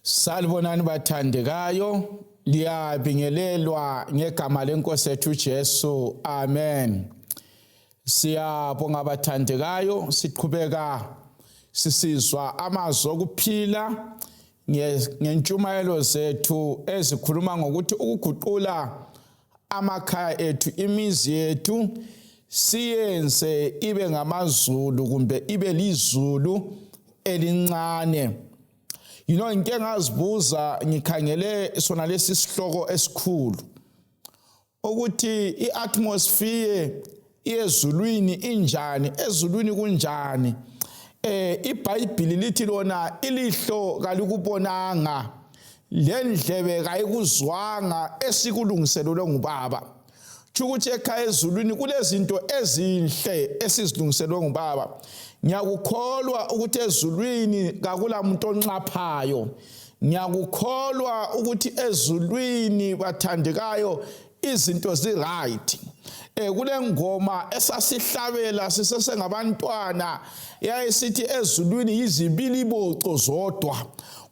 Salibonani bathandekayo, liyabingelelwa ngegama lenkosi yethu Jesu. Amen. Siyabonga bathandekayo, siqhubeka sisizwa amazwi okuphila ngentshumayelo zethu ezikhuluma ngokuthi ukuguqula amakhaya ethu, imizi yethu siyenze ibe ngamazulu kumbe ibe lizulu elincane. Ngike ngazibuza ngikhangele sona lesi sihloko esikhulu ukuthi iatmosphere yezulwini injani, ezulwini kunjani. iBhayibheli lithi lona ilihlo kalikubonanga, lendlebe kayikuzwanga esikulungiselelwe ngubaba. Ukuthi ekhaya ezulwini kulezinto ezinhle esizilungiselwe ngubaba. Ngiyakukholwa ukuthi ezulwini kakula muntu onxaphayo. Ngiyakukholwa ukuthi ezulwini bathandekayo izinto zi-right. Kule ngoma esasihlabela sisesengabantwana yayisithi ezulwini yizibiliboco zodwa,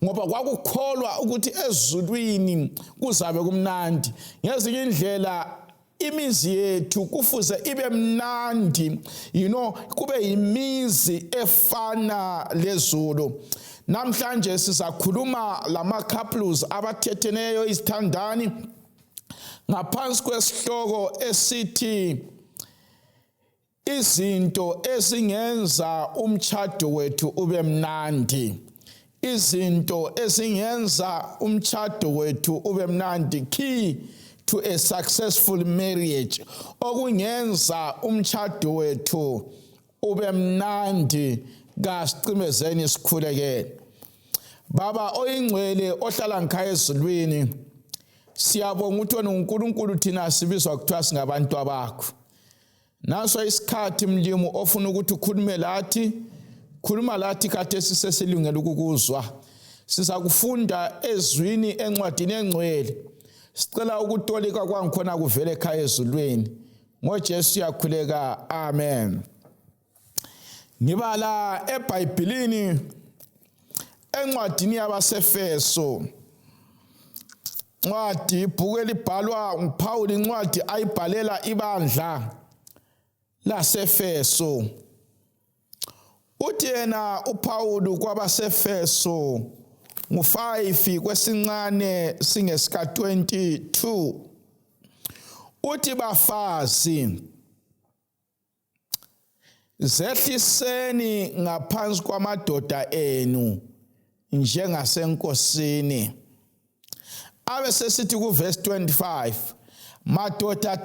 ngoba kwakukholwa ukuthi ezulwini kuzabe kumnandi. Ngezinye indlela imizi yethu kufuze ibe mnandi, kube yimizi efana lezulu. Namhlanje sizakhuluma lama couples abathetheneyo, izithandani, ngaphansi kwesihloko esithi izinto ezingenza umshado wethu ube mnandi. Izinto ezingenza umshado wethu ube mnandi, key to a successful marriage, okungenza umshado wethu ube mnandi. Kasicimezeni sikhulekele. Baba oyingcwele ohlala ngikhaya ezulwini, siyabonga ukuthi wena uNkulunkulu thina sibizwa kuthiwa singabantu bakho. Naso isikhathi mlimo ofuna ukuthi ukhulume lathi, khuluma lathi kade sisesilungela ukukuzwa. Sizakufunda ezwini encwadini engcwele. Sicela ukutolika kwangikhona kuvele ekhaya ezulwini. NgoJesu yakhuleka. Amen. Ngibala eBhayibhelini encwadini yabaseFeso. Ncwadi ibhuku elibhalwa nguPawuli, incwadi ayibhalela ibandla laseFeso. Uthi yena uPawuli kwabaseFeso ngo-5 kwesincane singesika 22. Uthi bafazi, zehliseni ngaphansi kwamadoda enu njengasenkosini. Abe sesithi kuverse 25, madoda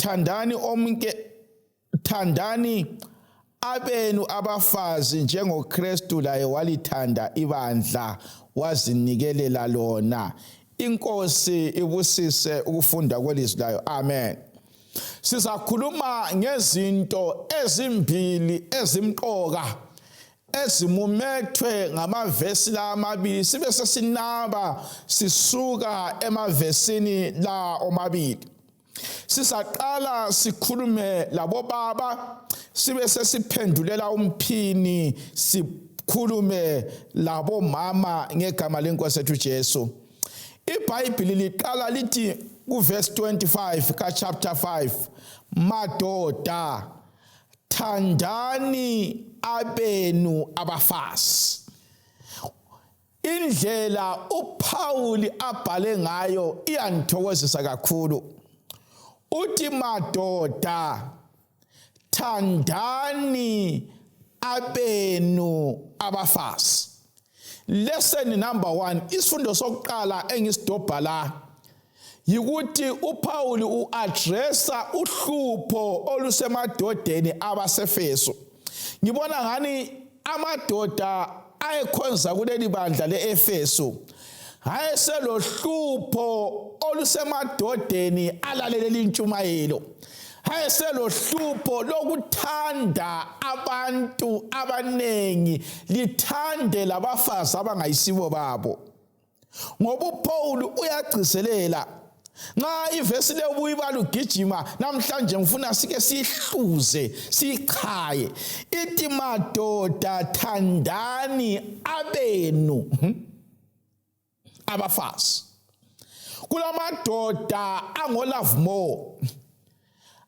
thandani abenu abafazi njengoKristu laye walithanda ibandla wazinikelela lona. Inkosi ibusise ukufunda kwelizwi layo. Amen. Sizakhuluma ngezinto ezimbili ezimqoka ezimumethwe ngamavesi la amabili, sibe sesinaba sisuka emavesini la omabili. Sizaqala sikhulume labo baba, sibe sesiphendulela umphini sikhulume labo mama ngegama lenkosi yethu Jesu. iBhayibheli liqala lithi kuverse 25 ka chapter 5, madoda thandani abenu abafazi. Indlela uPawuli abhale ngayo iyanthokozisa kakhulu. Uthi madoda thandani abenu abafazi. Lesson number 1, isifundo sokuqala engisidobha la yikuthi uPawuli uaddressa uhlupho olusemadodeni abaseFeso. Ngibona ngani amadoda ayekhonza kuleli bandla leEfeso ayeselohlupho olusemadodeni alalele intshumayelo. Ayeselohlupho lokuthanda abantu abanengi, lithande labafazi abangayisibo babo. Ngoba uPawuli uyagcizelela Nga ivesi le ubuyibala ugijima namhlanje ngifuna sike sihluze sichaye ithi madoda thandani abenu abafazi. Kulamadoda angolove more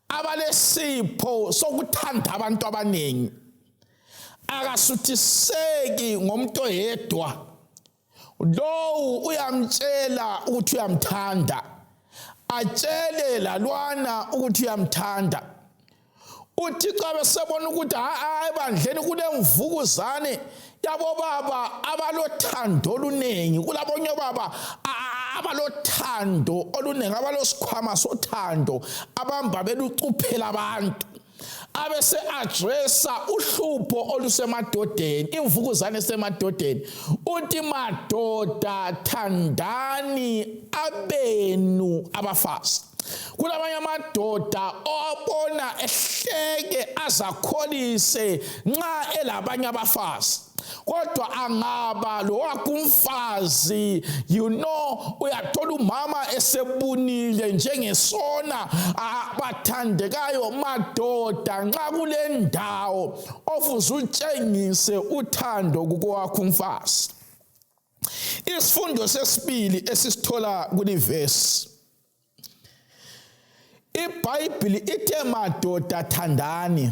abalesipho sokuthanda abantu abaningi, akasuthiseki ngomuntu oyedwa. Lo uyamtshela ukuthi uyamthanda, atshele lalwana ukuthi uyamthanda. UThixo besebona ukuthi ebandleni kunemvukuzane yabo baba abalothando oluningi, kulabonye baba abalothando oluningi, abalosikhwama sothando, abamba belucuphela abantu. Abese addressa uhlupho olusemadodeni, imvukuzane esemadodeni. Uthi madoda thandani abenu abafazi. Kulabanye amadoda obona ehleke azakholise nxa elabanye abafazi, kodwa angaba lo wakumfazi, uyathola umama esebunile njengesona. Bathandekayo madoda, nxa kule ndawo ofuze utshengise uthando kukwakho umfazi. Isifundo sesibili esisithola kuli verse, iBhayibhili ithe madoda thandani.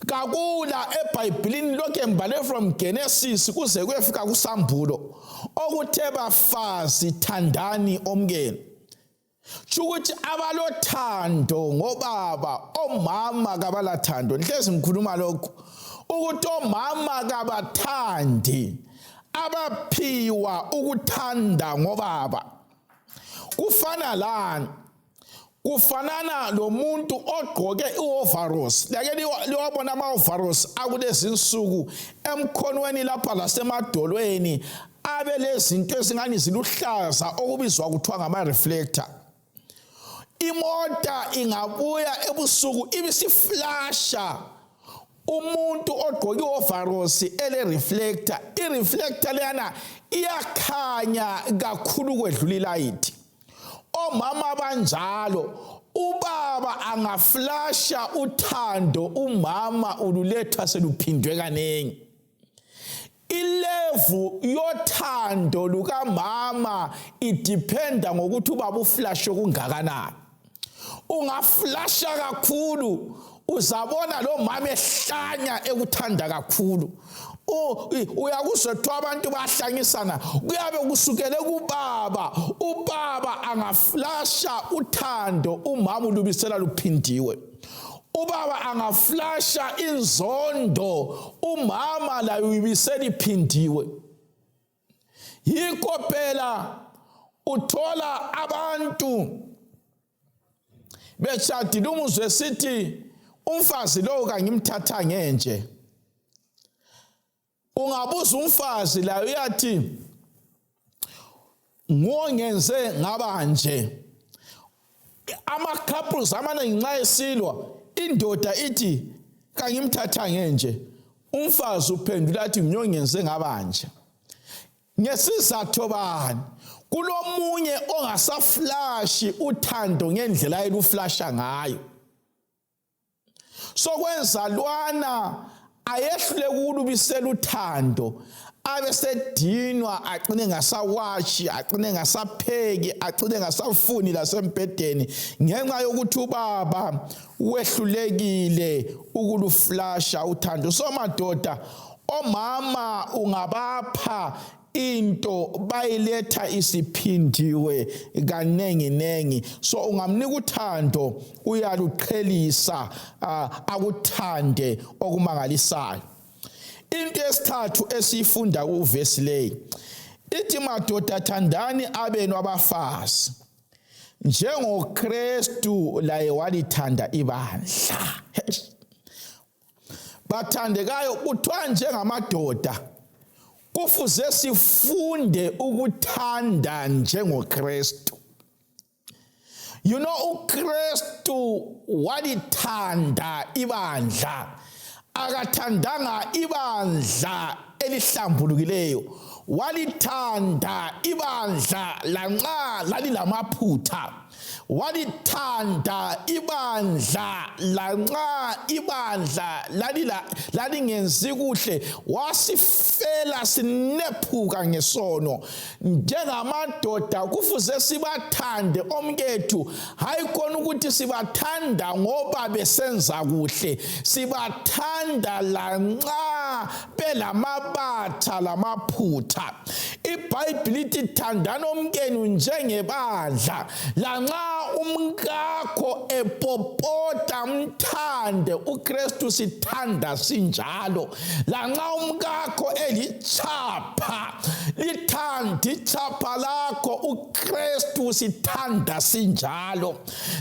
Kakula eBhayibhilini lokho embale from Genesis kuze kuyefika kuSambulo okuthe bafazi thandani omkeni. Ukuthi abalothando ngobaba, omama kabalathando. Nhlezi ngikhuluma lokho ukuthi omama kabathandi abaphiwa ukuthanda ngobaba. Kufana lani? Kufanana lo muntu ogqoke i-overalls. Lake liwabona ama-overalls akulezi insuku emkhonweni lapha lasemadolweni abelezinto ezingani ziluhlaza okubizwa kuthiwa ngama-reflector. Imota ingabuya ebusuku ibisiflasha umuntu ogqoke i-overalls ele-reflector. I-reflector leyana iyakhanya kakhulu kwedlula ilayithi. Omama banjalo, ubaba angaflasha uthando, umama ululetha seluphindwe kanengi. Ilevu yothando lukamama idependa ngokuthi ubaba uflashe kungakanani. Ungaflasha kakhulu, uzabona lo mama ehlanya ekuthanda kakhulu. Uyakuzwa abantu bahlanyisana, kuyabe kusukele kubaba. Ubaba angaflasha uthando, umama ulubisela luphindiwe. Ubaba angaflasha inzondo, umama layo uyibisela iphindiwe. Yikho phela uthola abantu beshadile umuzwe sithi umfazi lo kangimthatha ngenje. Ungabuza umfazi la uyathi ngongenze ngabanje. Ama-couples amaningi nxa esilwa, indoda ithi kangimthatha ngenje, umfazi uphendula athi ngongenze ngabanje. Ngesizathu bani? Kulomunye ongasaflashi uthando ngendlela eluflasha ngayo. Sokwenza lwana ayehlule kulubisela uthando, abesedinwa agcine ngasawashi, agcine ngasapheki, agcine ngasafuni lasembedeni ngenxa yokuthi ubaba wehlulekile ukuluflasha uthando. So madoda, omama ungabapha into bayiletha isiphindiwe kanengi nengi. So ungamnika uthando, uyaluqhelisa akuthande okumangalisayo. Into yesithathu esifunda kuvesi leyi ithi madoda thandani abenu abafazi njengoKristu laye walithanda ibandla. Bathandekayo kuthiwa njengamadoda kufuze sifunde ukuthanda njengoKristu. uKristu walithanda ibandla, akathandanga ibandla elihlambulukileyo, walithanda ibandla lanxa lalilamaphutha, walithanda ibandla lanxa ibandla lalingenzi kuhle, wasifela sinephuka ngesono. Njengamadoda kufuze sibathande omkethu, hayi khona ukuthi sibathanda ngoba besenza kuhle, sibathanda lanxa belamabatha lamaphutha. iBhayibheli lithi thandani omkenu njengebandla, lanxa umkakho epopota mthande. uKristu sithanda sinjalo, lanxa umkakho elichapha, lithanda ichapha lakho. uKristu sithanda sinjalo,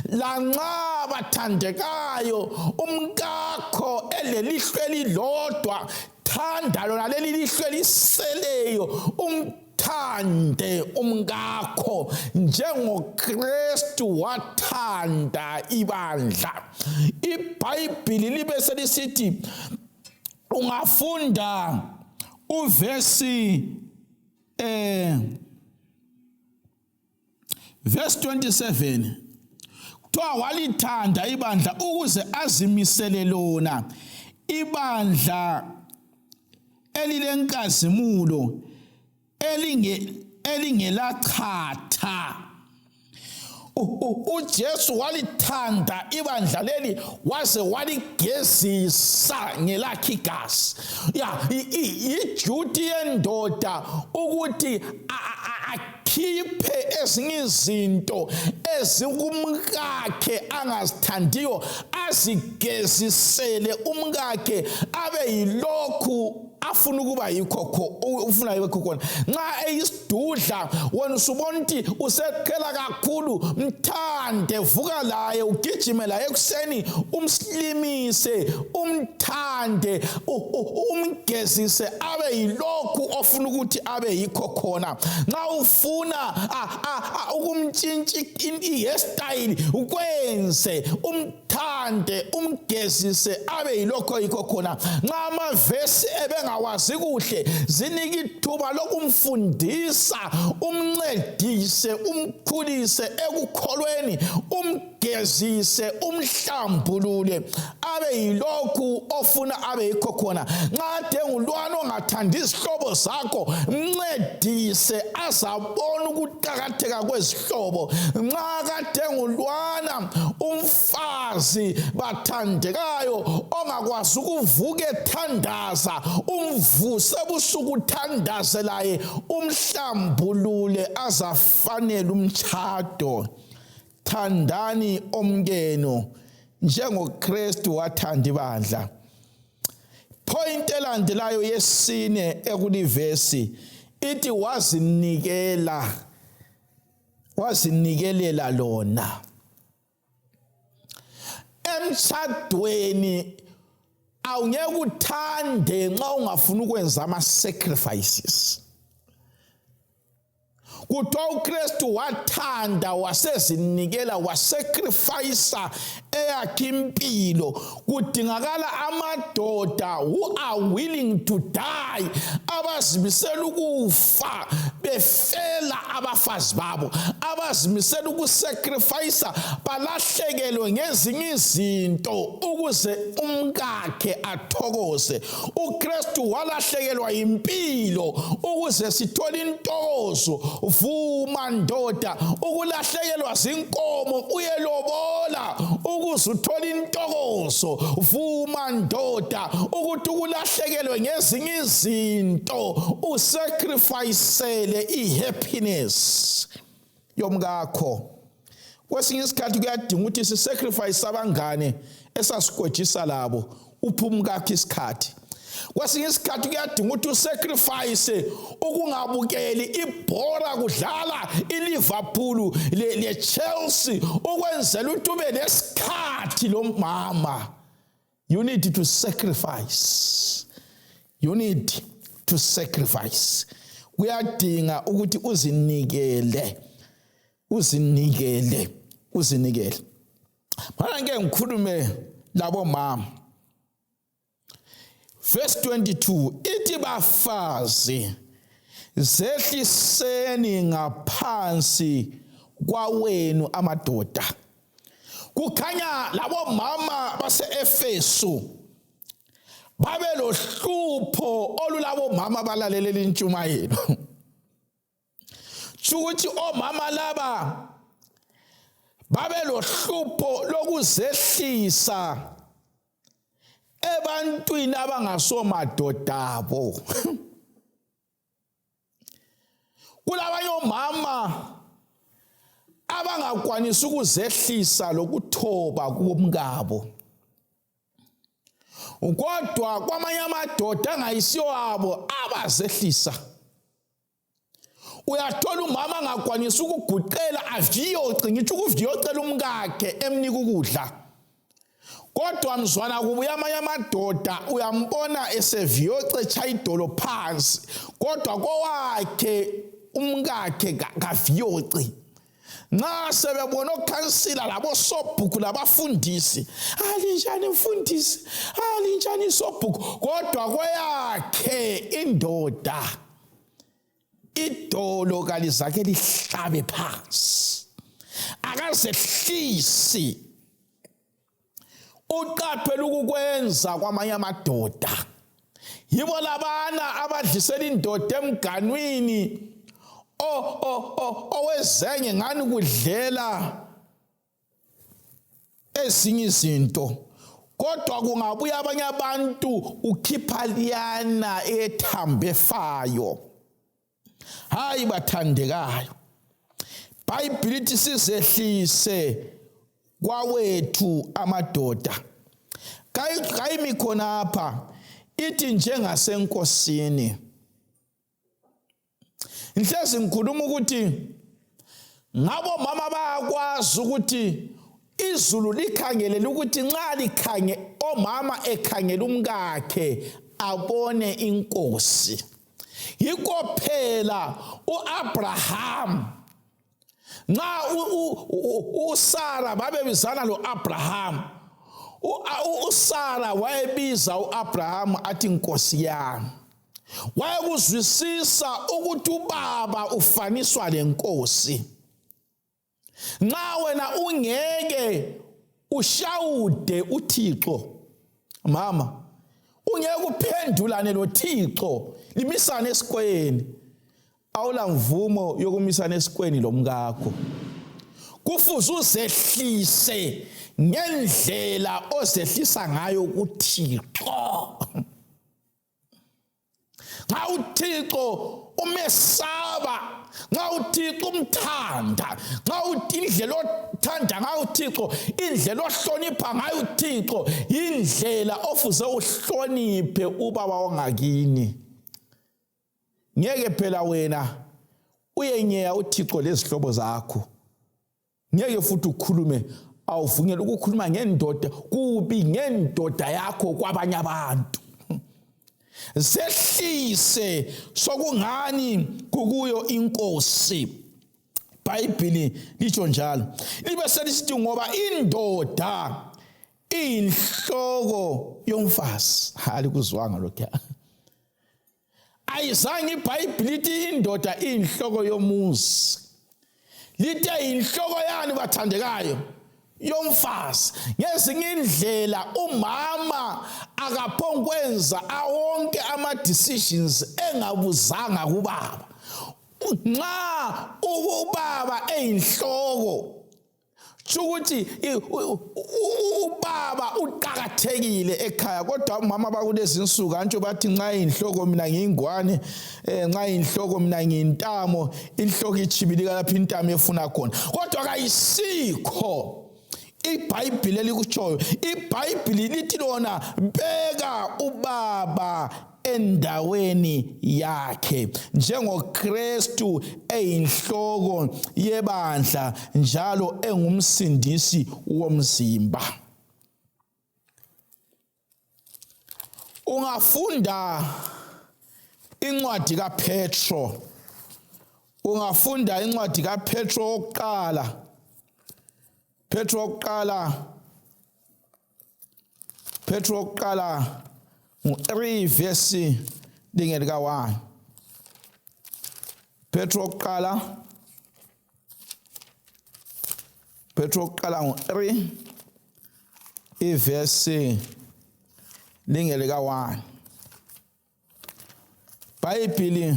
lanxa bathandekayo umkakho elelihlwe elilodwa, thanda lona leli lihlwe liseleyo, umthande umkakho njengoKristu wathanda ibandla. iBhayibheli libe selisithi, ungafunda uvesi verse 27, kuthiwa walithanda ibandla ukuze azimisele lona, ibandla elilenkazimulo elingelachatha. uJesu walithanda ibandla leli waze waligezisa ngelakhe igazi. Ijuti yendoda ukuthi akhiphe ezinye izinto ezikumkakhe angazithandiyo, azigezisele umkakhe abe yilokhu afuna ukuba yikho, ufuna yikho khona. Nxa eyisidudla wena usubona ukuthi useqhela kakhulu, mthande, vuka laye, ugijime laye ekuseni, umslimise, umthande, umgezise abe yilokhu ofuna ukuthi abe yikho khona. Nxa ufuna ukumtshintsha i-hairstyle ukwenze, umthande, umgezise abe yilokho yikho khona. Nxa amavesi ebengawazi kuhle, zinike ithuba lokumfundisa, umncedise, umkhulise ekukholweni, umgezise, umhlambulule abe yilokhu ofuna abe yikho khona. Nxa dengulwana ongathanda izihlobo zakho, mncedise azabona ukuqakatheka kwezihlobo. Nxa kadengulwana umfazi bathandekayo ongakwazi ukuvuka ethandaza, umvuse busuku uthandaze laye, umhlambulule azafanele umshado. Thandani omkenu njengoKristu wathanda ibandla. Point elandelayo yesine ekulivesi ithi wazinikelela lona. Emshadweni awungeke uthande nxa ungafuna ukwenza ama-sacrifices. Kuthiwa uKristu wathanda, wasezinikela, wasacrifice eyakhe impilo. Kudingakala amadoda who are willing to die, abazimisela ukufa befela abafazi babo, abazimisela ukusacrifice, balahlekelwe ngezinye izinto ukuze umkakhe athokoze. uKristu walahlekelwa impilo ukuze sithole intokozo. Vuma ndoda, ukulahlekelwa zinkomo uyelobola ukuze uthole intokozo. Vuma ndoda, ukuthi ukulahlekelwe ngezinye izinto usacrificele ihappiness yomkakho. Kwesinye isikhathi kuyadinga ukuthi sisacrifice abangane esasigwejisa labo uphe umkakhe isikhathi. Kwesinye isikhathi kuyadinga ukuthi usacrifice ukungabukeli ibhola kudlala iLiverpool leChelsea ukwenzela ukuthi ube nesikhathi lo mama. You need to sacrifice. You need to sacrifice. Kuyadinga ukuthi uzinikele. Mana ngeke ngikhulume labo mama. Verse 22, ithi bafazi zehliseni ngaphansi kwawenu amadoda. Kukhanya labo mama base-Efeso babe lohlupho olulabo mama balalela intshumayelo. Ukuthi omama laba babe lohlupho lokuzehlisa ebantwini abangasomadodabo. Kulabanye omama abangakwanisa ukuzehlisa lokuthoba kumkabo. Kodwa kwamanye amadoda angayisiyo abo abazehlisa. Uyathola umama angakwanisa ukuguqela aviyoce, ngithi ukuviyocela umkakhe emnika ukudla. Kodwa mzwana kubuya amanye amadoda uyambona eseviyoce echaya idolo phansi, kodwa kowakhe umkakhe kaviyoci. Nxa sebebona okhansila labo sobhuku labafundisi, alinjani mfundisi, alinjani sobhuku, kodwa kweyakhe indoda idolo kalizake lihlabe phansi, akazehlisi. Uqaphela ukukwenza kwamanye amadoda. Yibo labana abadlisela indoda emganwini owezenge ngani kudlela ezinye izinto, kodwa kungabuya abanye abantu ukhipha liyana ethambe fayo. Hayi bathandekayo, iBhayibhili lithi sizehlise kwawethu amadoda. Kayimi khonapha ithi njengasenkosini. Inhlezi ngikhuluma ukuthi ngabo mama bayakwazi ukuthi izulu likhangelele ukuthi nxa omama ekhangela umkakhe abone inkosi. Yikho phela uAbraham nxa uSara babebizana loAbraham, uSara wayebiza uAbraham athi nkosi yami. Wayekuzwisisa ukuthi ubaba ufaniswa lenkosi. Nxa wena ungeke ushawude uThixo, mama, ungeke uphendulane loThixo, limisane esikweni, awula mvumo yokumisana esikweni lomkakho. Kufuze uzehlise ngendlela ozehlisa ngayo kuThixo. Nxa uThixo umesaba, nxa uThixo umthanda, nxa indlela othanda ngayo uThixo, indlela ohlonipha ngayo uThixo, indlela ofuze uhloniphe ubaba wangakini. Ngeke phela wena uyenyeya uThixo lezihlobo zakho. Ngeke futhi ukhulume awuvungela ukukhuluma ngendoda kubi ngendoda yakho kwabanye abantu. Zehlise sokungani kukuyo inkosi. iBhayibhili litsho njalo. Libe selisithi ngoba indoda iyinhloko yomfazi. Alikuzwanga lokho. Ayizange iBhayibhili lithi indoda iyinhloko yomuzi. Lithi inhloko yani bathandekayo yomfazi. Ngezinye indlela umama akaphongwenza awonke ama decisions engabuzanga kubaba. Nxa ubaba eyinhloko ukuthi ubaba uqhakathekile ekhaya, kodwa umama bakulezi insuku antsho bathi nxa inhloko mina ngingwane, nxa inhloko mina ngintamo, inhloko ichibilika lapha intamo efuna khona. Kodwa kayisikho iBhayibhili elikutshoyo. iBhayibhili lithi lona beka ubaba endaweni yakhe njengoKristu eyinhloko yebandla njalo engumsindisi womzimba. Ungafunda incwadi kaPetro, ungafunda incwadi kaPetro oqala, Petro oqala 3 verse lingeli ka1. Petro oqala Petro uqala ngo-3 ivesi lingele ka-1. Bhayibhili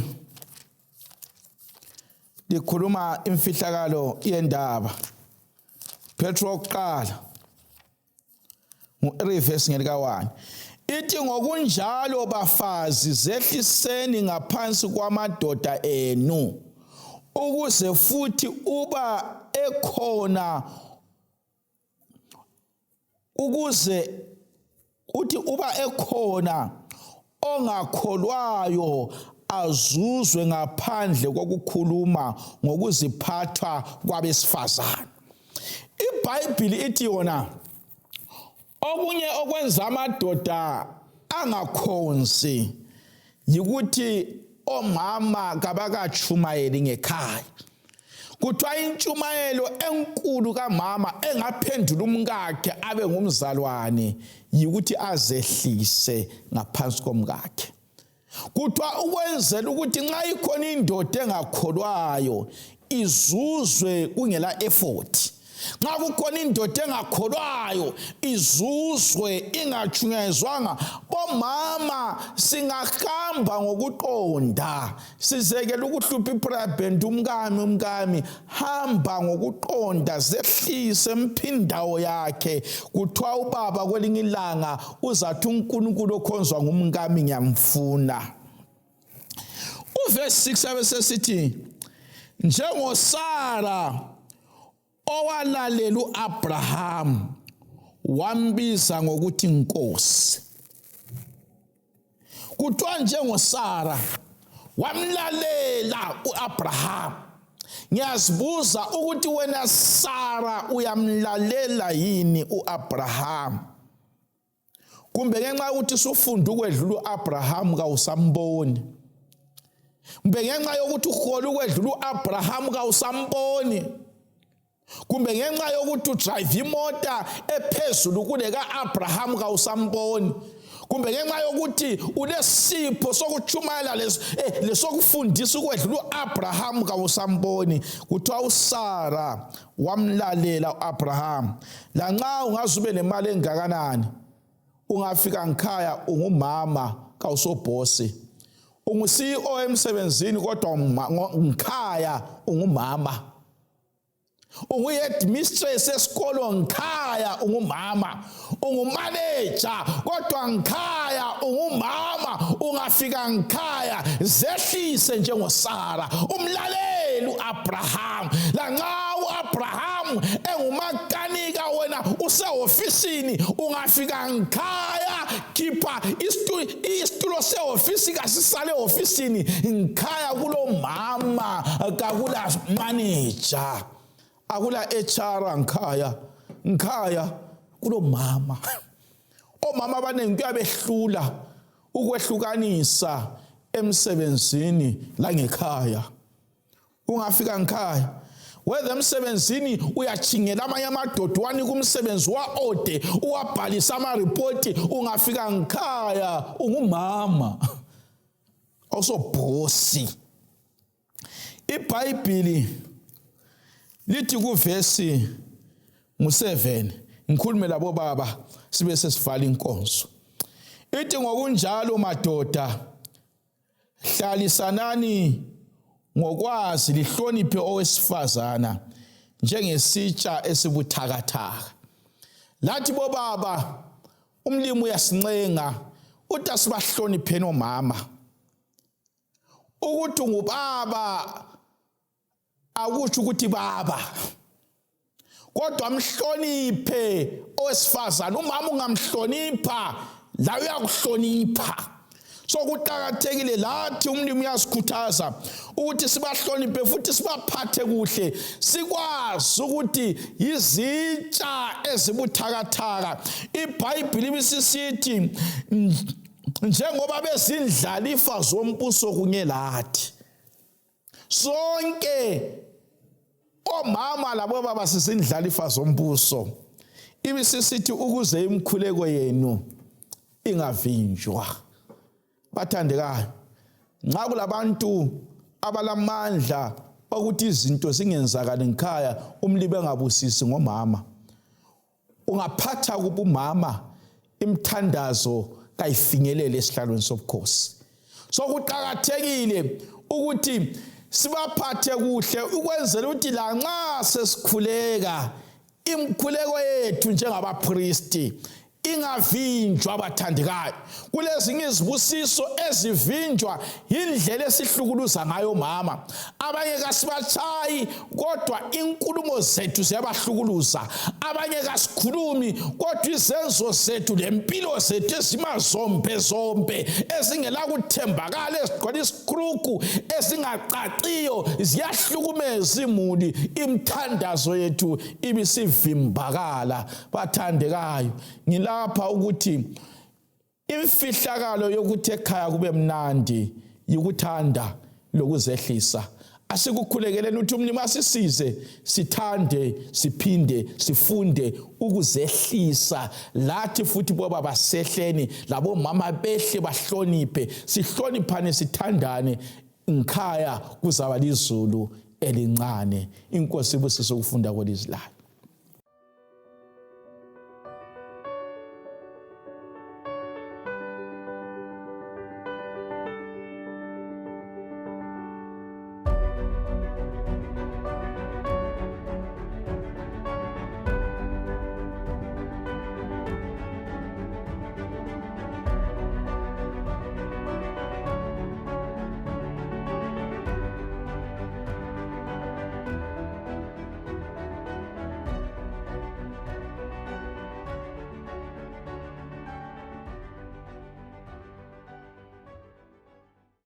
likhuluma imfihlakalo yendaba. Petro uqala ngo-3 ivesi lingele ka-1. Ithi ngokunjalo bafazi zehliseni ngaphansi kwamadoda enu, ukuze futhi uba ekhona ongakholwayo azuzwe ngaphandle kokukhuluma ngokuziphatha kwabesifazane. IBhayibhili ithi yona okunye okwenza amadoda angakhonzi yikuthi omama kabakachumayeli ngekhaya. Kuthiwa intshumayelo enkulu kamama engaphendula umkakhe abe ngumzalwane yikuthi azehlise ngaphansi komkakhe. Kuthiwa ukwenzela ukuthi nxa ikhona indoda engakholwayo izuzwe kungela effort. Nxa kukhona indoda engakholwayo izuzwe ingachunyezwanga. Bomama singahamba ngokuqonda, sizekela ukuhlupha iprabhendi umkami hamba ngokuqonda, zehlise emphindawo yakhe. Kuthiwa ubaba kwelinye ilanga uzathi uNkulunkulu okhonzwa ngumkami ngiyamfuna. Uverse 6 abesesithi njengosara owalalela uAbraham wambiza ngokuthi inkosi. Kuthiwa njengosara wamlalela uAbraham. Ngiyazibuza ukuthi wena Sara uyamlalela yini uAbraham? Kumbe ngenxa ukuthi sufunda ukwedlula uAbraham kawusamboni? Kumbe ngenxa yokuthi uhola ukwedlula uAbraham kawusamboni? Kumbe ngenxa yokuthi udrive imota ephezulu kule ka-Abraham kawusamboni? Kumbe ngenxa yokuthi unesipho sokuchumayela lesokufundisa ukwedlula uAbraham kawusamboni? Kuthiwa uSara wamlalela uAbraham. Lanxa ungazube nemali engakanani, ungafika ngikhaya ungumama kawusobhosi, ungu-CEO emsebenzini kodwa ngikhaya ungumama, ungu-headmistress esikolo ngikhaya ungumama, ungumanager kodwa ngikhaya ungumama, ungafika ngikhaya zehlise njengosara, umlaleli uAbraham. Lanxa uAbraham engumakanika wena usehofisini, ungafika ngikhaya khipha isitulo sehofisi kasisale ofisini ngikhaya kulo mama, kakula manager, akula HR ngikhaya kulo mama. Omama abaningi kuyabehlula ukwehlukanisa emsebenzini la ngekhaya. Ungafika ngikhaya wethe emsebenzini uyachingela amanye amadoda wani kumsebenzi wa-ode uwabhalisa amaripoti, ungafika ngikhaya ungumama awusobhosi. IBhayibhili lithi kuvesi mu-7, ngikhulume labo baba sibe sesivala inkonzo. Ithi ngokunjalo madoda hlalisanani ngokwazi lihloniphe owesifazana njengesitsha esibuthakathaka. Lathi bo baba umlimi uyasincenga uthi asibahlonipheni omama. Ukuthi ngubaba akutsho ukuthi baba, kodwa mhloniphe owesifazana. Umama ungamhlonipha la uyakuhlonipha. So kuqakathekile lathi umlimi uyasikhuthaza ukuthi sibahloniphe futhi sibaphathe kuhle, sikwazi ukuthi yizitsha ezibuthakathaka. IBhayibhili bisisithi njengoba bezindlalifa zombuso kunye lathi. Sonke omama labo baba sizindlalifa zombuso. Ibisisithi ukuze imkhuleko yenu ingavinjwa. Bathandekayo, nxa kulabantu abalamandla ukuthi izinto zingenzakala ngikhaya umlibe engabusisi ngomama. Ungaphatha kuba umama imthandazo kayifinyelele esihlalweni sobukhosi. So kuqakathekile ukuthi sibaphathe kuhle ukwenzela ukuthi la nxa sesikhuleka imkhuleko yethu njengabapristi ingavinjwa abathandekayo. Kulezinye izibusiso ezivinjwa indlela esihlukuluza ngayo mama. Abanye kasibatshayi kodwa inkulumo zethu ziyabahlukuluza. Abanye kasikhulumi kodwa izenzo zethu lempilo zethu ezimazombe ezingela kuthembakala ezigcwala isikhruku ezingacaciyo ziyahlukumeza imuli. Imthandazo yethu ibisivimbakala. Bathandekayo, ngilapha ukuthi imfihlakalo yokuthi ekhaya kube mnandi yikuthanda lokuzehlisa. Asikukhulekeleni ukuthi umlimi asisize sithande siphinde sifunde ukuzehlisa. Lathi futhi boba basehleni labo mama behle bahloniphe, sihloniphane sithandane, ngikhaya kuzaba lizulu elincane. Inkosi ibusise ukufunda kwelizwi layo.